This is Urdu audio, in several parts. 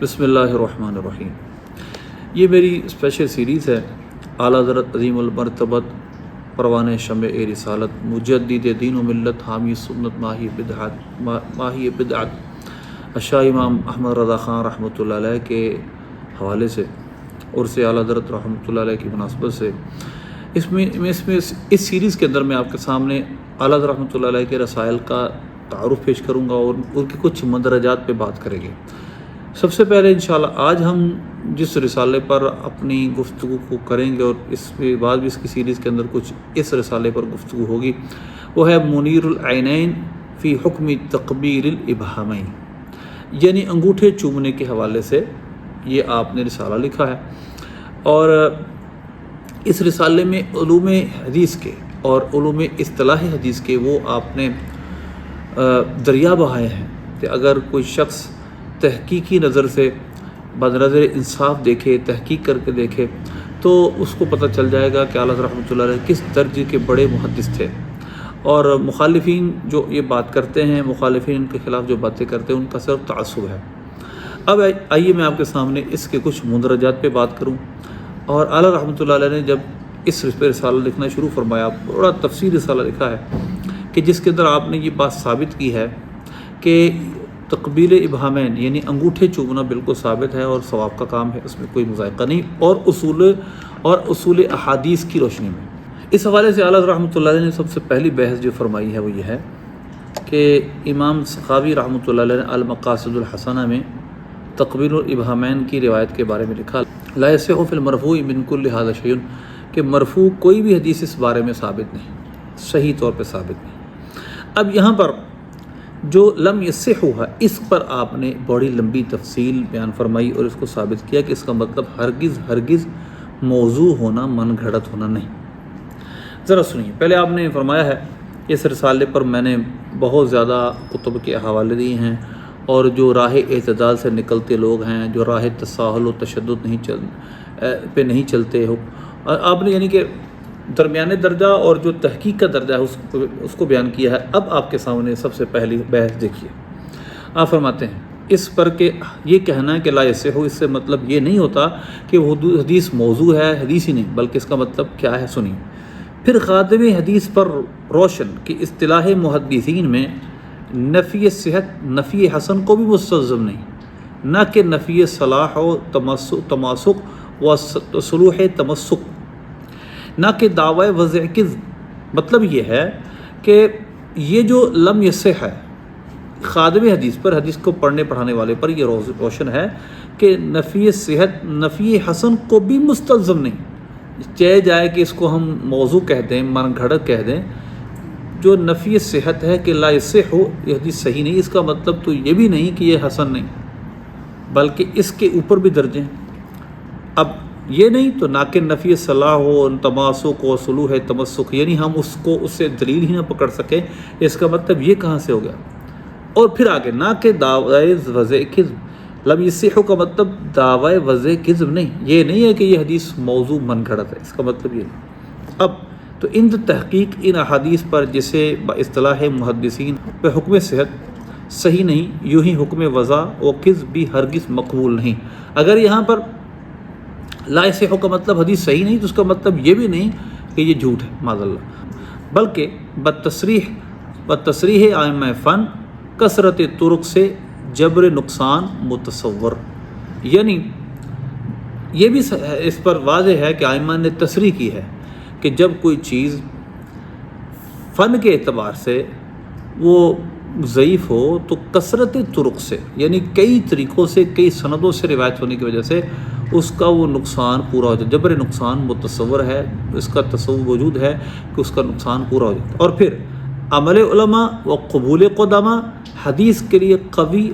بسم اللہ الرحمن الرحیم۔ یہ میری اسپیشل سیریز ہے اعلیٰ حضرت عظیم المرتبت پروانِ شمع رسالت مجدد دین و ملت حامی سنت ماہی بدعت شاہ امام احمد رضا خان رحمۃ اللہ علیہ کے حوالے سے اور سے اعلیٰ حضرت رحمۃ اللہ علیہ کی مناسبت سے اس سیریز کے اندر میں آپ کے سامنے اعلیٰ حضرت رحمۃ اللہ علیہ کے رسائل کا تعارف پیش کروں گا اور ان کے کچھ مندرجات پہ بات کریں گے۔ سب سے پہلے انشاءاللہ آج ہم جس رسالے پر اپنی گفتگو کو کریں گے اور اس کے بعد بھی اس کی سیریز کے اندر کچھ اس رسالے پر گفتگو ہوگی، وہ ہے منیر العینین فی حکم تقبیر الابہامین، یعنی انگوٹھے چومنے کے حوالے سے یہ آپ نے رسالہ لکھا ہے۔ اور اس رسالے میں علوم حدیث کے اور علوم اصطلاح حدیث کے وہ آپ نے دریا بہائے ہیں کہ اگر کوئی شخص تحقیقی نظر سے بنظر انصاف دیکھے، تحقیق کر کے دیکھے، تو اس کو پتہ چل جائے گا کہ اعلیٰ حضرت رحمۃ اللہ علیہ کس درجے کے بڑے محدث تھے۔ اور مخالفین جو یہ بات کرتے ہیں، مخالفین کے خلاف جو باتیں کرتے ہیں، ان کا صرف تعصب ہے۔ اب آئیے میں آپ کے سامنے اس کے کچھ مندرجات پہ بات کروں۔ اور اعلیٰ رحمۃ اللہ علیہ نے جب اس پہ رسالہ لکھنا شروع فرمایا، بڑا تفصیل رسالہ لکھا ہے کہ جس کے اندر آپ نے یہ بات ثابت کی ہے کہ تقبیل ابہامین یعنی انگوٹھے چومنا بالکل ثابت ہے اور ثواب کا کام ہے، اس میں کوئی مذائقہ نہیں، اور اصول احادیث کی روشنی میں۔ اس حوالے سے اعلیٰ رحمۃ اللہ علیہ نے سب سے پہلی بحث جو فرمائی ہے وہ یہ ہے کہ امام سخاوی رحمۃ اللہ علیہ نے المقاصد الحسنہ میں تقبیل الابہامین کی روایت کے بارے میں لکھا، لا یصح فی المرفوع من کل ھذا شیء، کہ مرفوع کوئی بھی حدیث اس بارے میں ثابت نہیں، صحیح طور پہ ثابت نہیں۔ اب یہاں پر جو لم یصح ہے، اس پر آپ نے بڑی لمبی تفصیل بیان فرمائی اور اس کو ثابت کیا کہ اس کا مطلب ہرگز موضوع ہونا، من گھڑت ہونا نہیں۔ ذرا سنیے، پہلے آپ نے فرمایا ہے کہ اس رسالے پر میں نے بہت زیادہ کتب کے حوالے دیے ہیں، اور جو راہ اعتدال سے نکلتے لوگ ہیں، جو راہ تساہل و تشدد پہ نہیں چلتے ہو، آپ نے یعنی کہ درمیانے درجہ اور جو تحقیق کا درجہ ہے اس کو بیان کیا ہے۔ اب آپ کے سامنے سب سے پہلی بحث دیکھیے، آپ فرماتے ہیں اس پر کہ یہ کہنا ہے کہ لا یصح، اس سے مطلب یہ نہیں ہوتا کہ وہ حدیث موضوع ہے، حدیث ہی نہیں، بلکہ اس کا مطلب کیا ہے سنیے۔ پھر خاتم حدیث پر روشن کہ اصطلاح محدثین میں نفی صحت، نفی حسن کو بھی مستلزم نہیں، نہ کہ نفی صلاح و تماسک و صلوح تمسک، نہ کہ دعوی وضع کذب۔ مطلب یہ ہے کہ یہ جو لم یصح ہے خادم حدیث پر، حدیث کو پڑھنے پڑھانے والے پر یہ روشن ہے کہ نفی صحت، نفی حسن کو بھی مستلزم نہیں، چاہے جائے کہ اس کو ہم موضوع کہہ دیں، من گھڑت کہہ دیں۔ جو نفی صحت ہے کہ لا یصح ہو، یہ حدیث صحیح نہیں، اس کا مطلب تو یہ بھی نہیں کہ یہ حسن نہیں، بلکہ اس کے اوپر بھی درجے ہیں۔ اب یہ نہیں تو نہ کہ نفی صلاح ہو، تماسک و صلوح تمسک، یعنی ہم اس کو اس سے دلیل ہی نہ پکڑ سکیں، اس کا مطلب یہ کہاں سے ہو گیا۔ اور پھر آگے نہ کہ دعوی وضع کذب، لم یصح کا مطلب دعوی وضع کذب نہیں، یہ نہیں ہے کہ یہ حدیث موضوع من گھڑت ہے، اس کا مطلب یہ نہیں۔ اب تو ان تحقیق ان احادیث پر جسے باصطلاح محدثین پہ حکم صحت صحیح نہیں، یوں ہی حکم وضع و کذب بھی ہرگز مقبول نہیں۔ اگر یہاں پر لا یصح کا مطلب حدیث صحیح نہیں، تو اس کا مطلب یہ بھی نہیں کہ یہ جھوٹ ہے معاذ اللہ، بلکہ بتصریح ائمہ فن کثرت طرق سے جبر نقصان متصور، یعنی یہ بھی اس پر واضح ہے کہ ائمہ نے تصریح کی ہے کہ جب کوئی چیز فن کے اعتبار سے وہ ضعیف ہو تو کثرت طرق سے، یعنی کئی طریقوں سے، کئی سندوں سے روایت ہونے کی وجہ سے اس کا وہ نقصان پورا ہو جائے، جبر نقصان متصور ہے، اس کا تصور موجود ہے کہ اس کا نقصان پورا ہو جائے۔ اور پھر عمل علماء و قبول قدماء، حدیث کے لیے قوی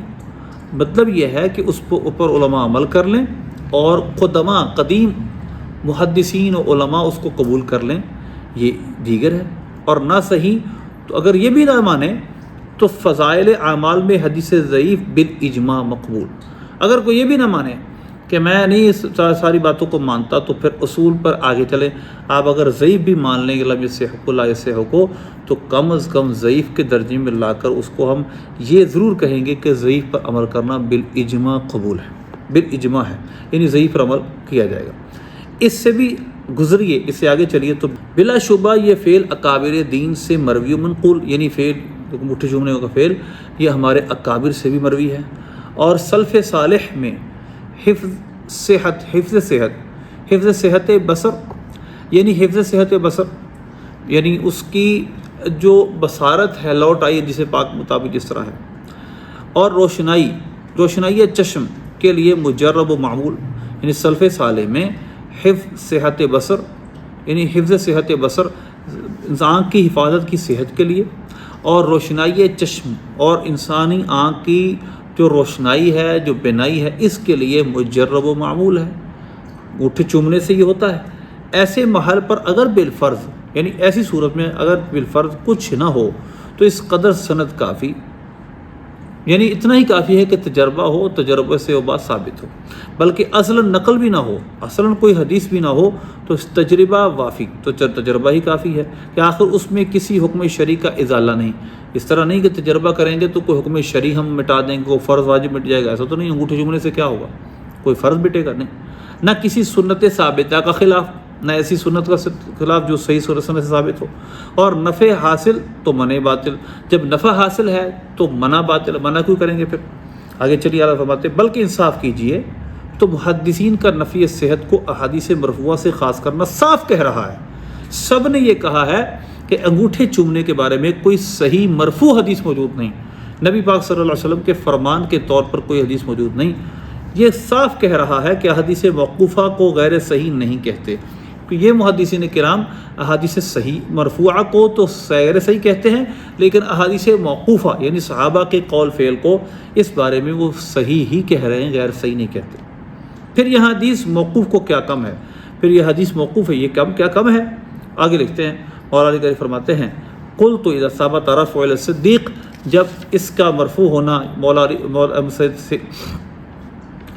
مطلب یہ ہے کہ اس پر اوپر علماء عمل کر لیں اور قدماء قدیم محدثین و علماء اس کو قبول کر لیں، یہ دیگر ہے۔ اور نہ صحیح تو اگر یہ بھی نہ مانے تو فضائل اعمال میں حدیث ضعیف بالاجماع مقبول۔ اگر کوئی یہ بھی نہ مانے کہ میں نہیں اس ساری باتوں کو مانتا، تو پھر اصول پر آگے چلیں۔ آپ اگر ضعیف بھی مان لیں گے لم یصح لا یصح کو، تو کم از کم ضعیف کے درجے میں لا کر اس کو ہم یہ ضرور کہیں گے کہ ضعیف پر عمل کرنا بالاجماع قبول ہے۔ بالاجماع ہے، یعنی ضعیف پر عمل کیا جائے گا۔ اس سے بھی گزریے، اس سے آگے چلیے تو بلا شبہ یہ فعل اکابر دین سے مروی و منقول، یعنی فعل انگوٹھے چومنے کا فعل یہ ہمارے اکابر سے بھی مروی ہے، اور سلف صالح میں حفظ صحت بصر، یعنی حفظ صحت بصر یعنی اس کی جو بصارت ہے لوٹ آئی جسے پاک مطابق جس طرح ہے، اور روشنائی چشم کے لیے مجرب و معمول، یعنی سلف صالح میں حفظ صحت بصر یعنی حفظ صحت بصر آنکھ کی حفاظت کی صحت کے لیے، اور روشنائی چشم اور انسانی آنکھ کی جو روشنائی ہے جو بینائی ہے اس کے لیے مجرب و معمول ہے، انگوٹھے چومنے سے یہ ہوتا ہے۔ ایسے محل پر اگر بالفرض یعنی ایسی صورت میں اگر بالفرض کچھ نہ ہو تو اس قدر سند کافی، یعنی اتنا ہی کافی ہے کہ تجربہ ہو، تجربے سے وہ بات ثابت ہو، بلکہ اصلاً نقل بھی نہ ہو، اصلاً کوئی حدیث بھی نہ ہو تو تجربہ وافی، تو تجربہ ہی کافی ہے کہ آخر اس میں کسی حکم شرعی کا ازالہ نہیں۔ اس طرح نہیں کہ تجربہ کریں گے تو کوئی حکم شرعی ہم مٹا دیں گے، کوئی فرض واجب مٹ جائے گا، ایسا تو نہیں۔ انگوٹھے چومنے سے کیا ہوگا؟ کوئی فرض مٹے گا نہیں، نہ کسی سنت ثابتہ کا خلاف، نہ ایسی سنت کا خلاف جو صحیح سنت سے ثابت ہو، اور نفع حاصل تو منع باطل، جب نفع حاصل ہے تو منع باطل، منع کیوں کریں گے پھر؟ آگے چلیے اعلیٰ فرماتے بلکہ انصاف کیجئے تو محدثین کا نفی صحت کو احادیث مرفوعہ سے خاص کرنا صاف کہہ رہا ہے۔ سب نے یہ کہا ہے کہ انگوٹھے چومنے کے بارے میں کوئی صحیح مرفوع حدیث موجود نہیں، نبی پاک صلی اللہ علیہ وسلم کے فرمان کے طور پر کوئی حدیث موجود نہیں۔ یہ صاف کہہ رہا ہے کہ احادیث موقوفہ کو غیر صحیح نہیں کہتے، کہ یہ محدثین کرام احادیث صحیح مرفوعہ کو تو غیر صحیح کہتے ہیں، لیکن احادیث موقوفہ یعنی صحابہ کے قول فعل کو اس بارے میں وہ صحیح ہی کہہ رہے ہیں، غیر صحیح نہیں کہتے۔ پھر یہ حدیث موقوف کو کیا کم ہے؟ پھر یہ حدیث موقوف ہے یہ کیا کم ہے؟ آگے لکھتے ہیں مولا علی قاری فرماتے ہیں قلت اذا ثبت رفع الصدیق، جب اس کا مرفوع ہونا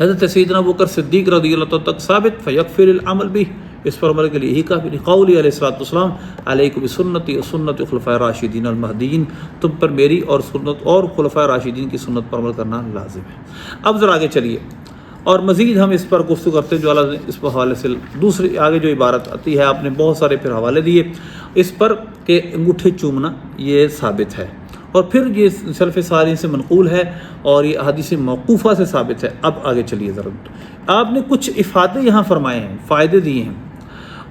حضرت سیدنا ابوبکر صدیق رضی اللہ عنہ تک ثابت فیکفر العمل بھی، اس پر عمل کے لیے یہی کافی نہیں۔ قولی علیہ الصلوۃ والسلام علیکم بسنتی و سنت خلفاء راشدین المہدیین، تم پر میری اور سنت اور خلفاء راشدین کی سنت پر عمل کرنا لازم ہے۔ اب ذرا آگے چلیے اور مزید ہم اس پر گفتگو کرتے ہیں جو اللہ نے اس حوالے سے دوسری آگے جو عبارت آتی ہے، آپ نے بہت سارے پھر حوالے دیے اس پر کہ انگوٹھے چومنا یہ ثابت ہے، اور پھر یہ سلف صالحین سے منقول ہے اور یہ احادیث موقوفہ سے ثابت ہے۔ اب آگے چلیے ذرا، آپ نے کچھ افادے یہاں فرمائے ہیں، فائدے دیے ہیں،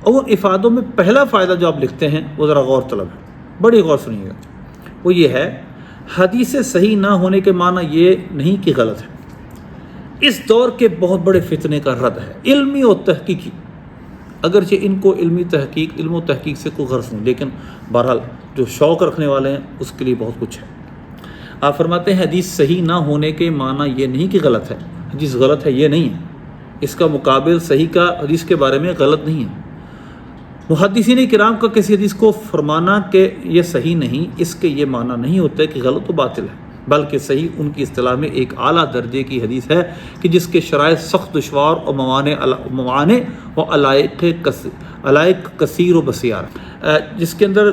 اور ان افادوں میں پہلا فائدہ جو آپ لکھتے ہیں وہ ذرا غور طلب ہے، بڑی غور سنیے گا۔ وہ یہ ہے حدیث صحیح نہ ہونے کے معنی یہ نہیں کہ غلط ہے، اس دور کے بہت بڑے فتنے کا رد ہے، علمی اور تحقیقی، اگرچہ ان کو علم و تحقیق سے کوئی غرض نہیں، لیکن بہرحال جو شوق رکھنے والے ہیں اس کے لیے بہت کچھ ہے۔ آپ فرماتے ہیں حدیث صحیح نہ ہونے کے معنی یہ نہیں کہ غلط ہے، حدیث غلط ہے یہ نہیں ہے، اس کا مقابل صحیح کا حدیث کے بارے میں غلط نہیں ہے۔ محدثین کرام کا کسی حدیث کو فرمانا کہ یہ صحیح نہیں، اس کے یہ معنی نہیں ہوتا کہ غلط و باطل ہے، بلکہ صحیح ان کی اصطلاح میں ایک اعلیٰ درجے کی حدیث ہے کہ جس کے شرائط سخت دشوار اور موانع و علائق کثیر و بسیار، جس کے اندر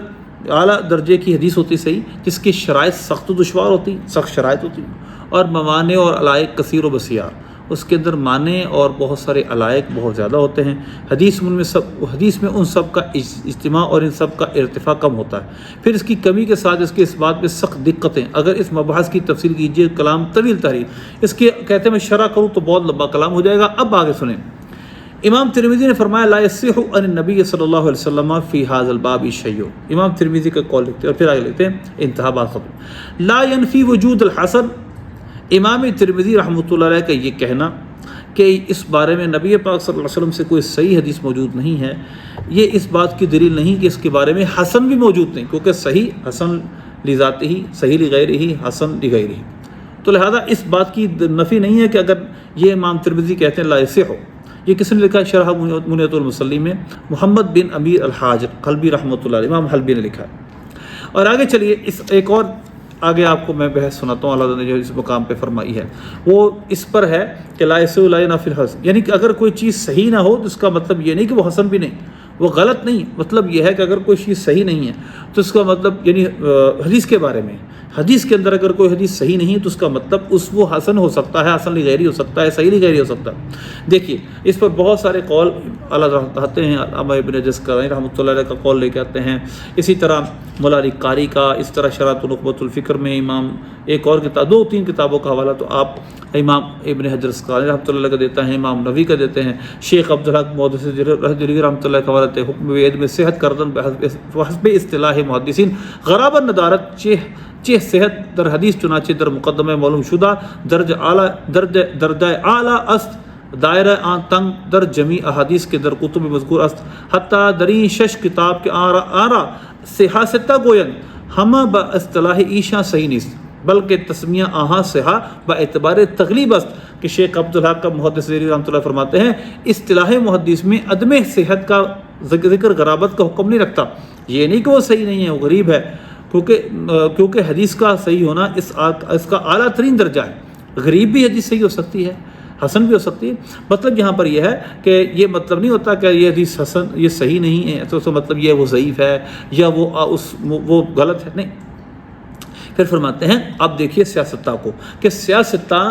اعلیٰ درجے کی حدیث ہوتی صحیح، جس کی شرائط سخت و دشوار ہوتی، سخت شرائط ہوتی، اور موانع اور علائق کثیر و بسیار، اس کے اندر معنی اور بہت سارے علائق بہت زیادہ ہوتے ہیں۔ حدیث میں ان سب کا اجتماع اور ان سب کا ارتفاع کم ہوتا ہے۔ پھر اس کی کمی کے ساتھ اس کے اس بات میں سخت دقتیں، اگر اس مباحث کی تفصیل کیجیے کلام طویل تحریر، اس کے کہتے ہیں میں شرح کروں تو بہت لمبا کلام ہو جائے گا۔ اب آگے سنیں، امام ترمذی نے فرمایا لا یصح عن النبی صلی اللہ علیہ وسلم فی ھذا الباب شیء، امام ترمذی کا قول لکھتے ہیں اور پھر آگے لکھتے ہیں انتہا بات ختم۔ لا ينفی وجود الحسن، امام ترمذی رحمۃ اللہ علیہ کا یہ کہنا کہ اس بارے میں نبی پاک صلی اللہ علیہ وسلم سے کوئی صحیح حدیث موجود نہیں ہے، یہ اس بات کی دلیل نہیں کہ اس کے بارے میں حسن بھی موجود نہیں، کیونکہ صحیح حسن لذاتہ ہی، صحیح لغیرہ، حسن لغیرہ، تو لہذا اس بات کی نفی نہیں ہے کہ اگر یہ امام ترمذی کہتے ہیں لا یصح۔ یہ کس نے لکھا ہے؟ شرح منیۃ المصلی میں محمد بن امیر الحاج حلبی رحمۃ اللہ علیہ، امام حلبی نے لکھا ہے۔ اور آگے چلیے، اس ایک اور آگے آپ کو میں بحث سناتا ہوں، اللہ نے جو اس مقام پہ فرمائی ہے وہ اس پر ہے کہ لا یصح لا ينافي الحسن، یعنی کہ اگر کوئی چیز صحیح نہ ہو تو اس کا مطلب یہ نہیں کہ وہ حسن بھی نہیں، وہ غلط نہیں، مطلب یہ ہے کہ اگر کوئی چیز صحیح نہیں ہے تو اس کا مطلب یعنی حدیث کے بارے میں حدیث کے اندر اگر کوئی حدیث صحیح نہیں ہے تو اس کا مطلب وہ حسن ہو سکتا ہے، حسن لغیری ہو سکتا ہے، صحیح لغیری ہو سکتا ہے۔ دیکھیے اس پر بہت سارے قول اللہ آتے ہیں، علامہ ابن جزکرانی رحمۃ اللہ علیہ کا قول لے کے آتے ہیں، اسی طرح مولا علی قاری کا، اس طرح شرح نخبۃ الفکر میں امام ایک اور کتاب، 2-3 کتابوں کا حوالہ تو آپ امام ابن حجر اسقلانی رحمۃ اللہ علیہ کا دیتا ہے، امام نووی کا دیتے ہیں، شیخ عبدالحق محدث جلیلی رحمۃ اللہ کا حوالہ ہے، حکم وید میں صحت کردن بحسب اصطلاح محدثین غرابت ندارت چہ صحت در حدیث چنانچہ در مقدمہ معلوم شدہ درجہ اعلیٰ است دائرہ آن تنگ در جمی احادیث کے در کتب مذکور است حتیٰ دری شش کتاب کے آرا صحا ستہ گوین ہمہ با اصطلاح ایشا صحیح نیست بلکہ تسمیہ آہا صحا با اعتبار تغلیب است کہ شیخ عبدالحق کا محدث جلیلی رحمۃ اللہ فرماتے ہیں اصطلاح محدث میں عدم صحت کا ذکر غرابت کا حکم نہیں رکھتا، یہ نہیں کہ وہ صحیح نہیں ہے، وہ غریب ہے، کیونکہ حدیث کا صحیح ہونا اس کا اعلیٰ ترین درجہ ہے۔ غریب بھی حدیث صحیح ہو سکتی ہے، حسن بھی ہو سکتی ہے۔ مطلب یہاں پر یہ ہے کہ یہ مطلب نہیں ہوتا کہ یہ حدیث حسن یہ صحیح نہیں ہے تو مطلب یہ وہ ضعیف ہے یا وہ غلط ہے، نہیں۔ پھر فرماتے ہیں اب دیکھیے سیاستہ کو کہ سیاستہ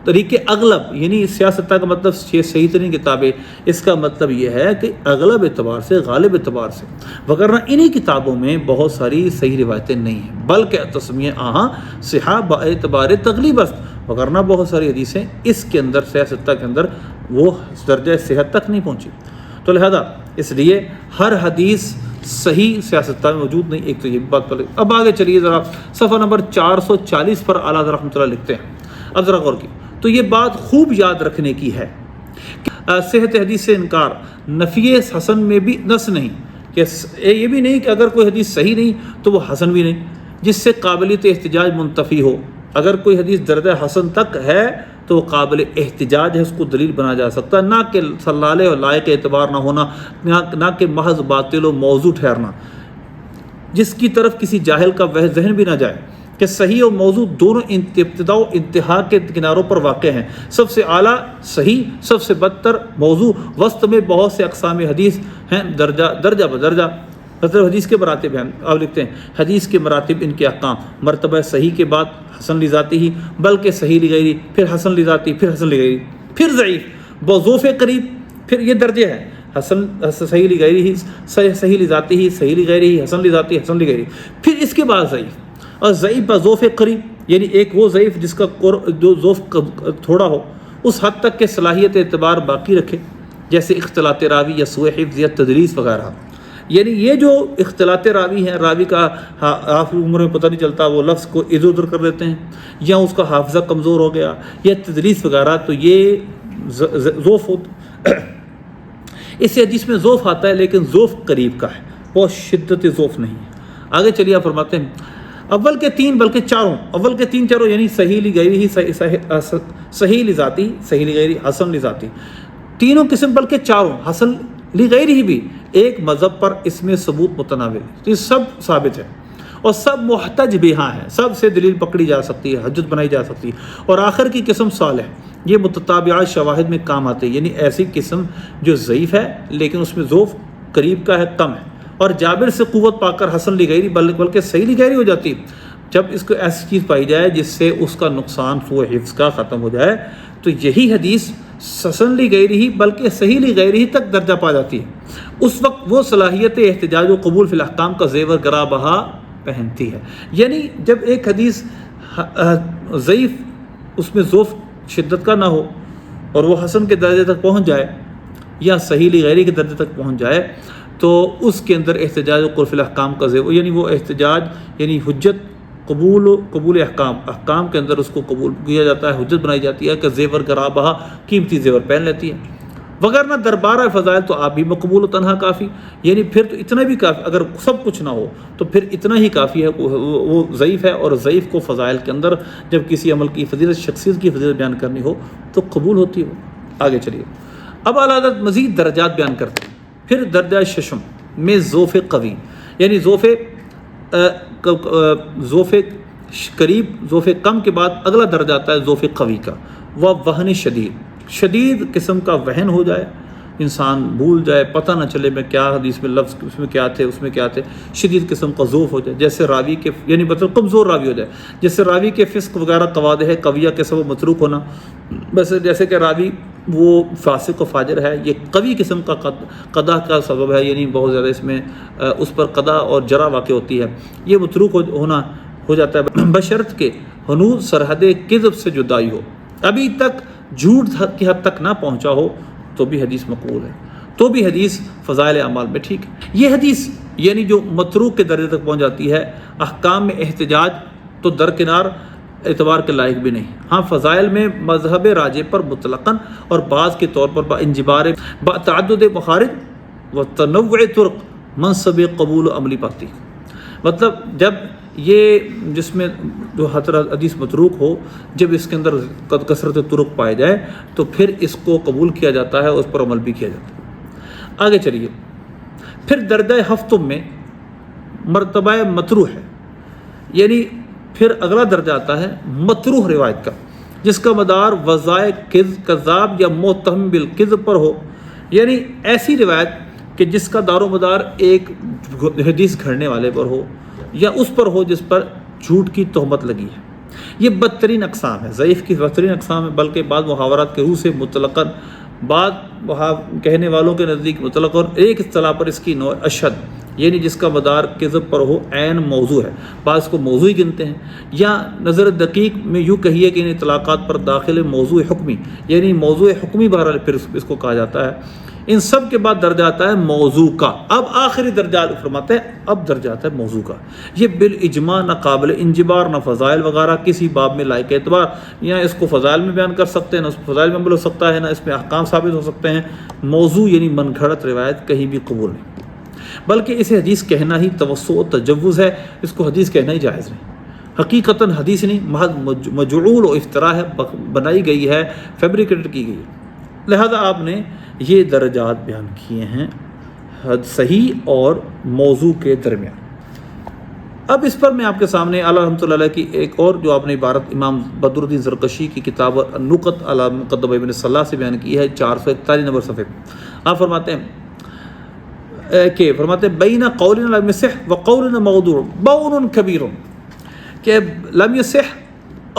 طریقے اغلب، یعنی سیاستہ کا مطلب یہ صحیح ترین کتابیں، اس کا مطلب یہ ہے کہ اغلب اعتبار سے، غالب اعتبار سے، وگرنہ انہی کتابوں میں بہت ساری صحیح روایتیں نہیں ہیں بلکہ تسمیہ آہاں صحا با اعتبار تغلیب است، وگرنہ بہت ساری حدیثیں اس کے اندر سیاستہ کے اندر وہ درجہ صحت تک نہیں پہنچی۔ تو لہذا اس لیے ہر حدیث صحیح سیاستہ میں موجود نہیں، ایک تو یہ بات پر۔ اب آگے چلیے ذرا صفحہ نمبر 440 پر اعلیٰ حضرت رحمۃ اللہ لکھتے ہیں، اب ذرا غور کی تو یہ بات خوب یاد رکھنے کی ہے کہ صحت حدیث سے انکار نفی حسن میں بھی نص نہیں، کہ یہ بھی نہیں کہ اگر کوئی حدیث صحیح نہیں تو وہ حسن بھی نہیں، جس سے قابلیت احتجاج منتفی ہو۔ اگر کوئی حدیث درجہ حسن تک ہے تو وہ قابل احتجاج ہے، اس کو دلیل بنا جا سکتا ہے، نہ کہ صلالے اور لائق اعتبار نہ ہونا، نہ کہ محض باطل و موضوع ٹھہرنا، جس کی طرف کسی جاہل کا وہ ذہن بھی نہ جائے کہ صحیح اور موضوع دونوں ابتدا و انتہا کے کناروں پر واقع ہیں، سب سے اعلیٰ صحیح، سب سے بدتر موضوع، وسط میں بہت سے اقسام حدیث ہیں، درجہ بدرجہ، مطلب حدیث کے مراتب ہیں۔ اب لکھتے ہیں حدیث کے مراتب، ان کے احکام، مرتبہ صحیح کے بعد حسن لذاتی ہی، بلکہ صحیح لغیری، پھر حسن لذاتی، پھر حسن لغیری، پھر ضعیف، بضعف قریب، پھر یہ درجے ہیں، حسن صحیح لغیری ہی، صحیح لذاتی ہی، صحیح لغیری ہی، حسن لذاتی، حسن لغیری، پھر اس کے بعد ضعیف، اور ضعیف بضعف قریب، یعنی ایک وہ ضعیف جس کا جو ضعف تھوڑا ہو، اس حد تک کہ صلاحیت اعتبار باقی رکھے، جیسے اختلاط راوی یا سوء حفظ یا تدلیس وغیرہ۔ یعنی یہ جو اختلاط راوی ہیں، راوی کا عمر میں پتہ نہیں چلتا، وہ لفظ کو ادھر ادھر کر دیتے ہیں، یا اس کا حافظہ کمزور ہو گیا، یا تدلیس وغیرہ، تو یہ ضعف اس حدیث میں ضعف آتا ہے، لیکن ضعف قریب کا ہے، بہت شدت ضعف نہیں ہے۔ آگے چلیے آپ فرماتے ہیں اول کے 3 بلکہ چاروں یعنی صحیح لغیری ہی، صحیح لذاتی، صحیح لغیری، حسن لذاتی، تینوں قسم بلکہ چاروں، حسن لغیری ہی بھی ایک مذہب پر اس میں ثبوت متناول ہے، یہ سب ثابت ہے اور سب محتج بہا ہے، سب سے دلیل پکڑی جا سکتی ہے، حجت بنائی جا سکتی ہے۔ اور آخر کی قسم صالح، یہ متتابعات شواہد میں کام آتے ہیں، یعنی ایسی قسم جو ضعیف ہے لیکن اس میں ضعف قریب کا ہے، کم ہے، اور جابر سے قوت پا کر حسن لغیری بلکہ صحیح لغیری ہو جاتی ہے۔ جب اس کو ایسی چیز پائی جائے جس سے اس کا نقصان سوء حفظ کا ختم ہو جائے تو یہی حدیث حسن لغیری ہی بلکہ صحیح لغیری ہی تک درجہ پا جاتی ہے۔ اس وقت وہ صلاحیت احتجاج و قبول فی الاحکام کا زیور گرا بہا پہنتی ہے۔ یعنی جب ایک حدیث ضعیف، اس میں ضعف شدت کا نہ ہو اور وہ حسن کے درجے تک پہنچ جائے یا صحیح لغیری کے درجے تک پہنچ جائے تو اس کے اندر احتجاج و قبول فی الاحکام کا زیور، یعنی وہ احتجاج یعنی حجت، قبول احکام کے اندر اس کو قبول کیا جاتا ہے، حجت بنائی جاتی ہے کہ زیور گرا بہا، قیمتی زیور پہن لیتی ہے۔ وگرنہ دربارہ فضائل تو آپ بھی مقبول و تنہا کافی، یعنی پھر تو اتنا بھی کافی، اگر سب کچھ نہ ہو تو پھر اتنا ہی کافی ہے، وہ ضعیف ہے، اور ضعیف کو فضائل کے اندر جب کسی عمل کی فضیلت، شخصیت کی فضیلت بیان کرنی ہو تو قبول ہوتی ہو۔ آگے چلیے اب اعلیٰ حضرت مزید درجات بیان کرتے ہیں۔ پھر درجہ ششم میں ضعف قوی، یعنی ضعف قریب، ضعف کم کے بعد اگلا درجہ آتا ہے ضعف قوی کا، وہ وہن شدید قسم کا وہن ہو جائے انسان بھول جائے، پتہ نہ چلے میں کیا حدیث میں لفظ اس میں کیا تھے اس میں کیا تھے، شدید قسم کا ذوف ہو جائے، جیسے راوی کے یعنی مطلب کمزور راوی ہو جائے، جیسے راوی کے فسق وغیرہ قوادح قویہ کے سبب متروک ہونا، بس جیسے کہ راوی وہ فاسق و فاجر ہے، یہ قوی قسم کا قضا کا سبب ہے، یعنی بہت زیادہ اس میں اس پر قضا اور جرا واقع ہوتی ہے، یہ متروک ہونا ہو جاتا ہے، بشرط کے ہنوز سرحد کذب سے جدائی ہو، ابھی تک جھوٹ کی حد تک نہ پہنچا ہو تو بھی حدیث مقبول ہے، تو بھی حدیث فضائل اعمال میں ٹھیک ہے۔ یہ حدیث یعنی جو متروک کے درجے تک پہنچ جاتی ہے، احکام میں احتجاج تو درکنار، اعتبار کے لائق بھی نہیں، ہاں فضائل میں مذہب راجع پر مطلقاً اور بعض کے طور پر با انجبار با تعدد مخارج و تنوع طرق منصب قبول و عملی پاتی۔ مطلب جب یہ جس میں جو حدیث متروک ہو، جب اس کے اندر کثرت طرق پائے جائے تو پھر اس کو قبول کیا جاتا ہے، اس پر عمل بھی کیا جاتا ہے۔ آگے چلیے، پھر درجہ ہفتم میں مرتبہ مطروح ہے، یعنی پھر اگلا درجہ آتا ہے مطروح روایت کا، جس کا مدار وضائع کذاب یا متہم بالکذب پر ہو، یعنی ایسی روایت کہ جس کا دار و مدار ایک حدیث گھڑنے والے پر ہو یا اس پر ہو جس پر جھوٹ کی تہمت لگی ہے۔ یہ بدترین اقسام ہے، ضعیف کی بدترین اقسام ہے، بلکہ بعض محاورات کے روح سے مطلقاً، بعض کہنے والوں کے نزدیک مطلق، اور ایک اصطلاح پر اس کی نوع اشد، یعنی جس کا مدار کذب پر ہو، عین موضوع ہے، بعض کو موضوع ہی گنتے ہیں، یا نظر دقیق میں یوں کہیے کہ ان اطلاقات پر داخل موضوع حکمی، یعنی موضوع حکمی بہرحال پھر اس کو کہا جاتا ہے۔ ان سب کے بعد درجہ آتا ہے موضوع کا، اب آخری درجہ فرماتے ہیں اب درجہ آتا ہے موضوع کا۔ یہ بالاجماع نہ قابل انجبار، نہ فضائل وغیرہ کسی باب میں لائق اعتبار، یا اس کو فضائل میں بیان کر سکتے ہیں، نہ اس کو فضائل میں عمل ہو سکتا ہے، نہ اس میں احکام ثابت ہو سکتے ہیں۔ موضوع یعنی من گھڑت روایت کہیں بھی قبول نہیں، بلکہ اسے حدیث کہنا ہی توسع و تجوز ہے، اس کو حدیث کہنا ہی جائز نہیں، حقیقتاً حدیث نہیں، محض مجعول و افتراء ہے، بنائی گئی ہے، فیبریکیٹ کی گئی ہے۔ لہذا آپ نے یہ درجات بیان کیے ہیں صحیح اور موضوع کے درمیان۔ اب اس پر میں آپ کے سامنے اعلیٰ رحمۃ اللہ علیہ کی ایک اور جو آپ نے عبارت امام بدر الدین زرکشی کی کتاب النقط علی مقدمہ ابن صلاح سے بیان کی ہے، 441 نمبر صفحے۔ آپ فرماتے ہیں بین قولنا لم یصح و قولنا موضوع بعد کبیر، کہ لم یصح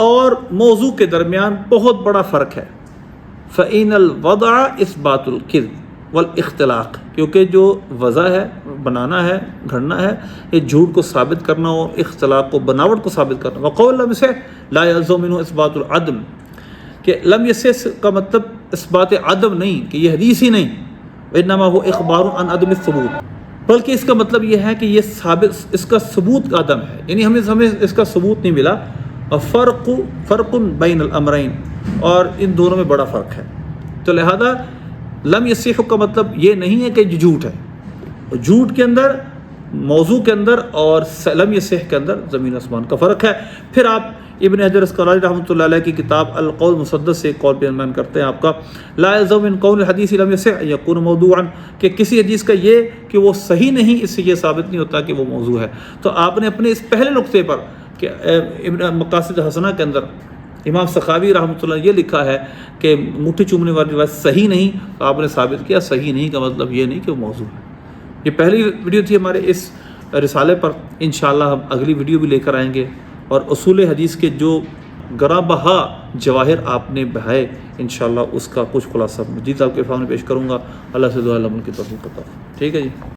اور موضوع کے درمیان بہت بڑا فرق ہے۔ فَإِنَ الْوَضْعَ إِثْبَاتُ الْكِذْبِ وَالْاِخْتِلَاقِ، کیونکہ جو وضع ہے، بنانا ہے، گھڑنا ہے، یہ جھوٹ کو ثابت کرنا اور اختلاق کو، بناوٹ کو ثابت کرنا۔ وَقَوْلُ لَمْ يَصِحْ لَا يَلْزَمُ مِنْهُ إِثْبَاتُ الْعَدْمِ، کہ لم یصح کا مطلب اثبات عدم نہیں کہ یہ حدیث ہی نہیں، انما هو اخبار عن عدم الثبوت، بلکہ اس کا مطلب یہ ہے کہ یہ ثابت، اس کا ثبوت عدم ہے، یعنی ہمیں اس کا ثبوت نہیں ملا۔ اور فرق بین الامرین، اور ان دونوں میں بڑا فرق ہے۔ تو لہذا لم یصح کا مطلب یہ نہیں ہے کہ جھوٹ ہے، جھوٹ کے اندر، موضوع کے اندر اور لم یصح کے اندر زمین آسمان کا فرق ہے۔ پھر آپ ابن حجر اسقلانی رحمۃ اللہ علیہ کی کتاب القول مسدس سے ایک قول بیان کرتے ہیں آپ کا، لا یلزم من قول الحدیث لم یصح ان یکون موضوعا، کہ کسی حدیث کا یہ کہ وہ صحیح نہیں، اس سے یہ ثابت نہیں ہوتا کہ وہ موضوع ہے۔ تو آپ نے اپنے اس پہلے نقطے پر کہ ابن مقاصد حسنہ کے اندر امام سخاوی رحمۃ اللہ یہ لکھا ہے کہ مٹھی چومنے والی روایت صحیح نہیں، تو آپ نے ثابت کیا صحیح نہیں کا مطلب یہ نہیں کہ وہ موضوع ہے۔ یہ پہلی ویڈیو تھی ہمارے اس رسالے پر، انشاءاللہ ہم اگلی ویڈیو بھی لے کر آئیں گے، اور اصول حدیث کے جو گراں بہا جواہر آپ نے بہائے، انشاءاللہ اس کا کچھ خلاصہ مزید آپ کے سامنے پیش کروں گا۔ اللہ سے دعا علم کی توفیق عطا۔ ٹھیک ہے جی۔